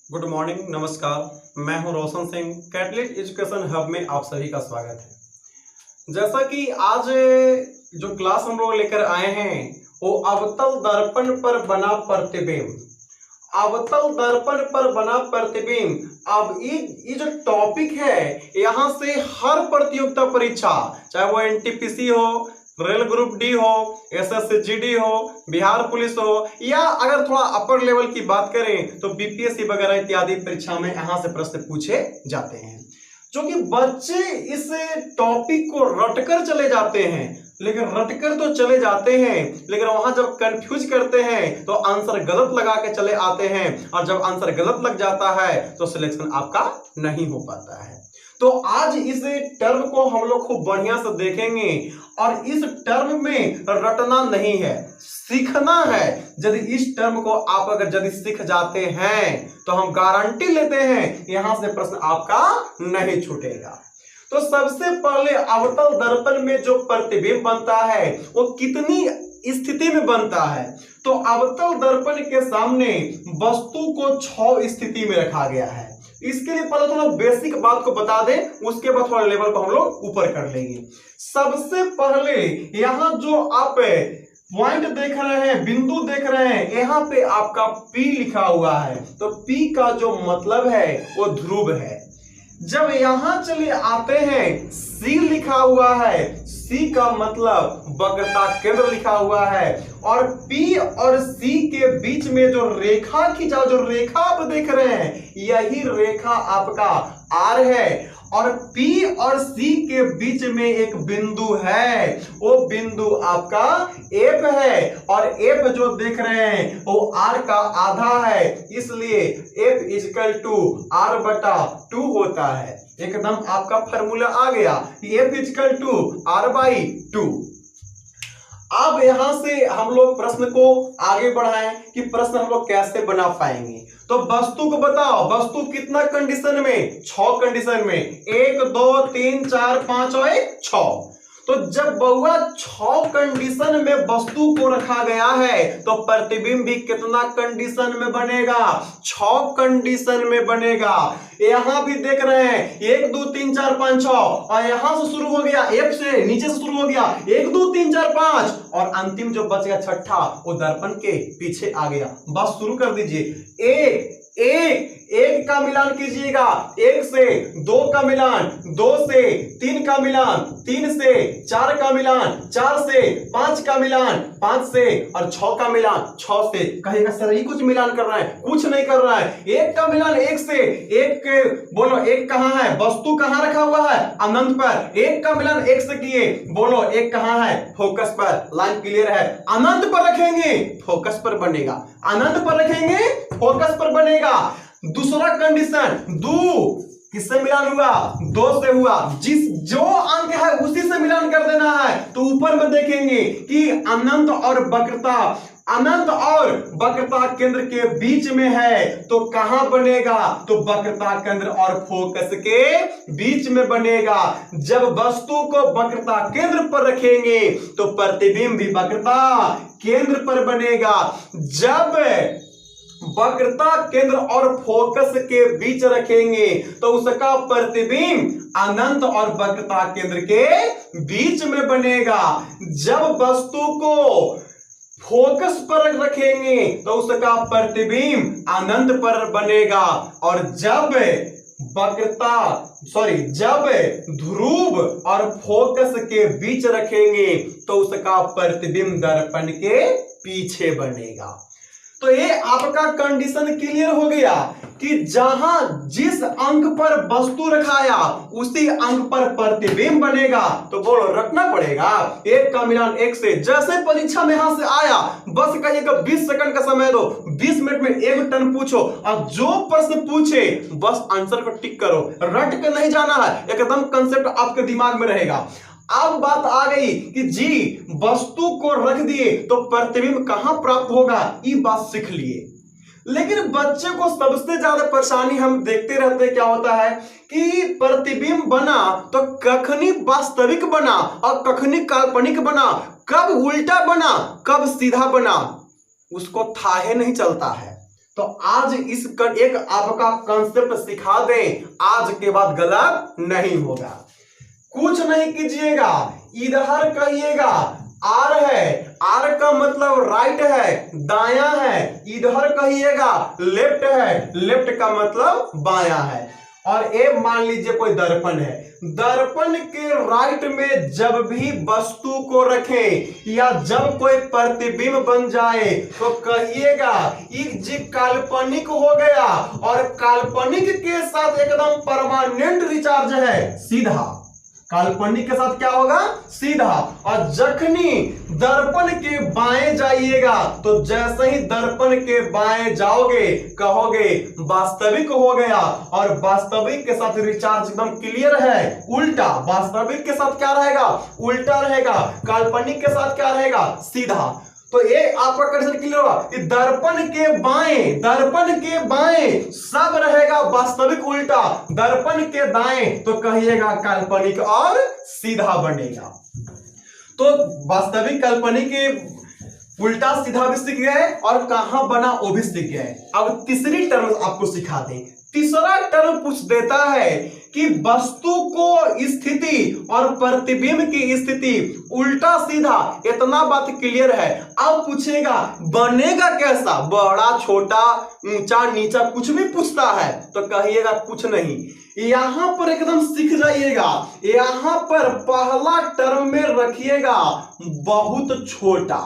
Good morning, नमस्कार। मैं हूं Roshan Singh. Catalyst education hub में आप सभी का स्वागत है। जैसा कि आज जो क्लास हम लोग लेकर आए हैं वो अवतल दर्पण पर बना प्रतिबिंब। अवतल दर्पण पर बना प्रतिबिंब। अब ये जो टॉपिक है यहाँ से हर प्रतियोगिता परीक्षा, चाहे वो एनटीपीसी हो, रेल ग्रुप डी हो, एसएससी हो, बिहार पुलिस हो, या अगर थोड़ा अपर लेवल की बात करें तो बीपीएससी वगैरह इत्यादि परीक्षा में यहां से प्रश्न पूछे जाते हैं। जो कि बच्चे इस टॉपिक को रटकर चले जाते हैं, लेकिन रटकर तो चले जाते हैं, लेकिन वहां जब कंफ्यूज करते हैं तो आंसर गलत लगा के चले आते हैं, और जब आंसर गलत लग जाता है तो सिलेक्शन आपका नहीं हो पाता है। तो आज इस टर्म को हम लोग खूब बढ़िया से देखेंगे, और इस टर्म में रटना नहीं है, सीखना है। यदि इस टर्म को आप अगर यदि सीख जाते हैं तो हम गारंटी लेते हैं यहां से प्रश्न आपका नहीं छूटेगा। तो सबसे पहले अवतल दर्पण में जो प्रतिबिंब बनता है वो कितनी स्थिति में बनता है? तो अवतल दर्पण के सामने वस्तु को 6 स्थिति में रखा गया है। इसके लिए पहले थोड़ा बेसिक बात को बता दें, उसके बाद थोड़ा लेवल को हम लोग ऊपर कर लेंगे। सबसे पहले यहां जो आप पॉइंट देख रहे हैं, बिंदु देख रहे हैं, यहाँ पे आपका P लिखा हुआ है। तो P का जो मतलब है वो ध्रुव है। जब यहां चले आते हैं, C लिखा हुआ है, C का मतलब वक्रता केंद्र लिखा हुआ है, और P और C के बीच में जो रेखा खींचा, जो रेखा आप देख रहे हैं, यही रेखा आपका R है, और P और C के बीच में एक बिंदु है, वो बिंदु आपका F है, और F जो देख रहे हैं वो R का आधा है, इसलिए F इक्वल टू R/2 होता है। एकदम आपका फॉर्मूला आ गया कि F इक्वल टू R/2। अब यहां से हम लोग प्रश्न को आगे बढ़ाएं कि प्रश्न हम लोग कैसे बना पाएंगे। तो वस्तु को बताओ, वस्तु कितना कंडीशन में? 6 कंडीशन में, 1 2 3 4 5 और 6। तो जब बउआ 6 कंडीशन में वस्तु को रखा गया है तो प्रतिबिंब भी कितना कंडीशन में बनेगा? 6 कंडीशन में बनेगा। यहां भी देख रहे हैं 1 2 3 4 5 6, और यहां से शुरू हो गया, F से नीचे से शुरू हो गया 1 2 3 4 5, और अंतिम जो बच गया छठा वो दर्पण के पीछे आ गया। बस शुरू कर दीजिए। एक का मिलान कीजिएगा, 1 से 2 का मिलान, 2 से 3 का मिलान, 3 से 4 का मिलान, 4 से 5 का मिलान, 5 से और 6 का मिलान, 6 से। कहेगा सर ही कुछ मिलान कर रहा है, कुछ नहीं कर रहा है। 1 का मिलान 1 से, 1 बोलो 1 कहां है? वस्तु कहां रखा हुआ है? अनंत पर। 1 का मिलान 1 से किए, बोलो 1 कहां है? फोकस पर। लाइन क्लियर है? अनंत पर रखेंगे फोकस पर बनेगा, अनंत पर रखेंगे फोकस पर बनेगा। दूसरा कंडीशन, 2 किससे मिलान हुआ? 2 से हुआ। जो अंक है उसी से मिलान कर देना है। तो ऊपर में देखेंगे कि अनंत और वक्रता, अनंत और वक्रता केंद्र के बीच में है, तो कहां बनेगा? तो वक्रता केंद्र और फोकस के बीच में बनेगा। जब वस्तु को वक्रता केंद्र पर रखेंगे तो प्रतिबिंब भी वक्रता केंद्र पर बनेगा। जब वक्रता केंद्र और फोकस के बीच रखेंगे तो उसका प्रतिबिंब अनंत और वक्रता केंद्र के बीच में बनेगा। जब वस्तु को फोकस पर रखेंगे तो उसका प्रतिबिंब अनंत पर बनेगा, और जब जब ध्रुव और फोकस के बीच रखेंगे तो उसका प्रतिबिंब दर्पण के पीछे बनेगा। तो ये आपका कंडीशन क्लियर हो गया कि जहां जिस अंक पर वस्तु रखाया उसी अंक पर प्रतिबिंब बनेगा। तो बोलो रखना पड़ेगा। 1 का मिलान 1 से, जैसे परीक्षा में यहां से आया बस कहिएगा 20 सेकंड का समय दो, 20 मिनट में 1 टर्न पूछो, और जो प्रश्न पूछे बस आंसर को टिक करो, रट के नहीं जाना है, एकदम कंसेप्ट आपके दिमाग में रहेगा। अब बात आ गई कि जी वस्तु को रख दिए तो प्रतिबिंब कहां प्राप्त होगा, ये बात सीख लिए। लेकिन बच्चे को सबसे ज्यादा परेशानी हम देखते रहते हैं, क्या होता है कि प्रतिबिंब बना तो कखनी वास्तविक बना और कखनी काल्पनिक बना, कब उल्टा बना कब सीधा बना, उसको थाहे नहीं चलता है। तो आज एक आपका कंसेप्ट सिखा दें, आज के बाद गलत नहीं होगा। कुछ नहीं कीजिएगा, इधर कहिएगा आर है, आर का मतलब राइट है, दायां है। इधर कहिएगा लेफ्ट है, लेफ्ट का मतलब बायां है। और ए मान लीजिए कोई दर्पण है, दर्पण के राइट में जब भी वस्तु को रखें या जब कोई प्रतिबिंब बन जाए तो कहिएगा ये काल्पनिक हो गया, और काल्पनिक के साथ एकदम परमानेंट रिचार्ज है, सीधा। काल्पनिक के साथ क्या होगा, सीधा। और जखनी दर्पण के बाएं जाइएगा तो जैसे ही दर्पण के बाएं जाओगे कहोगे वास्तविक हो गया, और वास्तविक के साथ रिचार्ज एकदम क्लियर है। उल्टा, वास्तविक के साथ क्या रहेगा, उल्टा रहेगा। काल्पनिक के साथ क्या रहेगा, सीधा। तो ये आपका कंसेप्ट क्लियर होगा कि दर्पण के बाएं सब रहेगा वास्तविक उल्टा, दर्पण के दाएं तो कहिएगा काल्पनिक और सीधा बनेगा। तो वास्तविक काल्पनिक के उल्टा सीधा भी सीख गए और कहां बना वो भी सीख गए। अब तीसरी टर्म आपको सिखा दें। तीसरा टर्म पूछ देता है कि वस्तु को स्थिति और प्रतिबिंब की स्थिति उल्टा सीधा, इतना बात क्लियर है। अब पूछेगा बनेगा कैसा, बड़ा छोटा ऊंचा नीचा कुछ भी पूछता है तो कहिएगा कुछ नहीं। यहां पर एकदम सीख जाइएगा। यहां पर पहला टर्म में रखिएगा बहुत छोटा,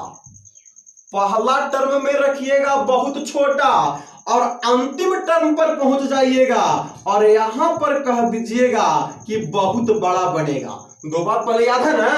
पहला टर्म में रखिएगा बहुत छोटा, और अंतिम टर्म पर पहुंच जाइएगा और यहां पर कह दीजिएगा कि बहुत बड़ा बनेगा। दो बात पहले याद है ना,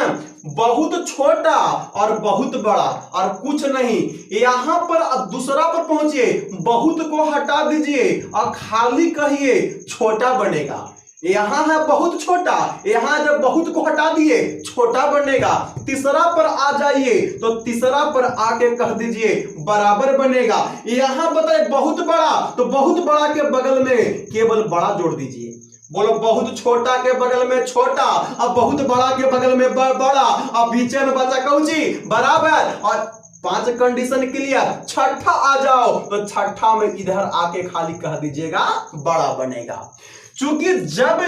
बहुत छोटा और बहुत बड़ा और कुछ नहीं। यहां पर दूसरा पर पहुंचिए, बहुत को हटा दीजिए और खाली कहिए छोटा बनेगा। यहां है बहुत छोटा, यहां जब बहुत को हटा दिए छोटा बनेगा। तीसरा पर आ जाइए तो तीसरा पर आके कह दीजिए बराबर बनेगा। यहां बताए बहुत बड़ा तो बहुत बड़ा के बगल में केवल बड़ा जोड़ दीजिए। बोलो बहुत छोटा के बगल में छोटा, अब बहुत बड़ा के बगल में बड़ा, अब बीचे में बचा कौची बराबर। और 5 कंडीशन क्लियर। छठा आ जाओ तो छठा में इधर आके खाली कह दीजिएगा बड़ा बनेगा। चूंकि जब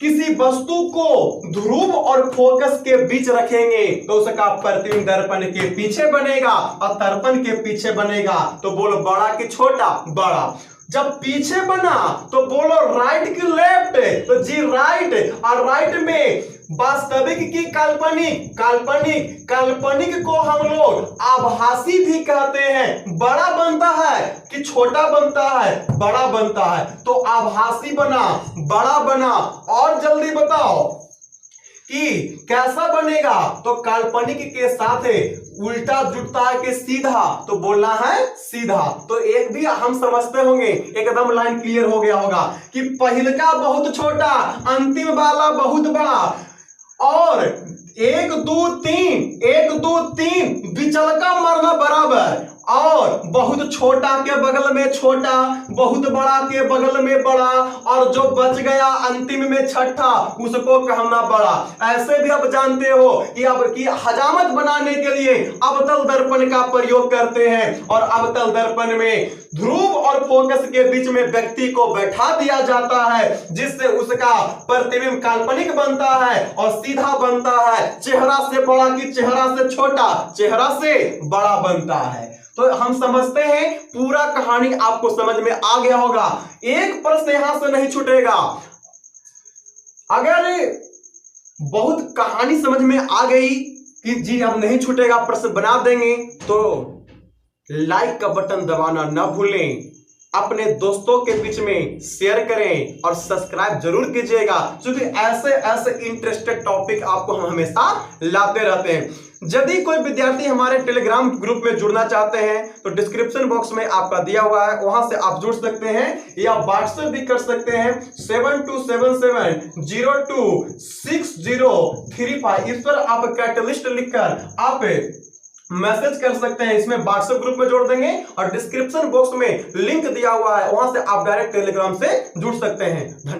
किसी वस्तु को ध्रुव और फोकस के बीच रखेंगे तो उसका प्रतिबिंब दर्पण के पीछे बनेगा और दर्पण के पीछे बनेगा। तो बोलो बड़ा कि छोटा, बड़ा। जब पीछे बना तो बोलो राइट की लेफ्ट, तो जी राइट। और राइट में वास्तविक की काल्पनिक, काल्पनिक को हम लोग आभासी भी कहते हैं। बड़ा बनता है कि छोटा बनता है, बड़ा बनता है। तो आभासी बना, बड़ा बना। और जल्दी बताओ कि कैसा बनेगा, तो काल्पनिक के साथ उल्टा जुटता है कि सीधा, तो बोलना है सीधा। तो एक भी हम समझते होंगे, एकदम लाइन क्लियर हो गया होगा कि पहला बहुत छोटा, अंतिम वाला बहुत बड़ा, और 1 2 3 विचल का मरना बराबर, और बहुत छोटा के बगल में छोटा, बहुत बड़ा के बगल में बड़ा, और जो बच गया अंतिम में छठा उसको कहना बड़ा। ऐसे भी आप जानते हो कि अब की हजामत बनाने के लिए अवतल दर्पण का प्रयोग करते हैं, और अवतल दर्पण में ध्रुव और फोकस के बीच में व्यक्ति को बैठा दिया जाता है, जिससे उसका प्रतिबिंब काल्पनिक बनता है और सीधा बनता है। चेहरा से बड़ा कि चेहरा से छोटा, चेहरा से बड़ा बनता है। तो हम समझते हैं पूरा कहानी आपको समझ में आ गया होगा। एक प्रश्न यहां से नहीं छूटेगा। अगर बहुत कहानी समझ में आ गई कि जी अब नहीं छूटेगा, प्रश्न बना देंगे, तो लाइक का बटन दबाना ना भूलें, अपने दोस्तों के बीच में शेयर करें और सब्सक्राइब जरूर कीजिएगा, क्योंकि ऐसे इंटरेस्टेड टॉपिक आपको हम हमेशा लाते रहते हैं। यदि कोई विद्यार्थी हमारे टेलीग्राम ग्रुप में जुड़ना चाहते हैं तो डिस्क्रिप्शन बॉक्स में आपका दिया हुआ है, वहां से आप जुड़ सकते हैं, या व्हाट्सएप भी कर सकते हैं 7277026035। इस पर आप कैटलिस्ट लिखकर आप मैसेज कर सकते हैं। इसमें व्हाट्सएप ग्रुप में जोड़ देंगे और डिस्क्रिप्शन बॉक्स में लिंक दिया हुआ है, वहां से आप डायरेक्ट टेलीग्राम से जुड़ सकते हैं।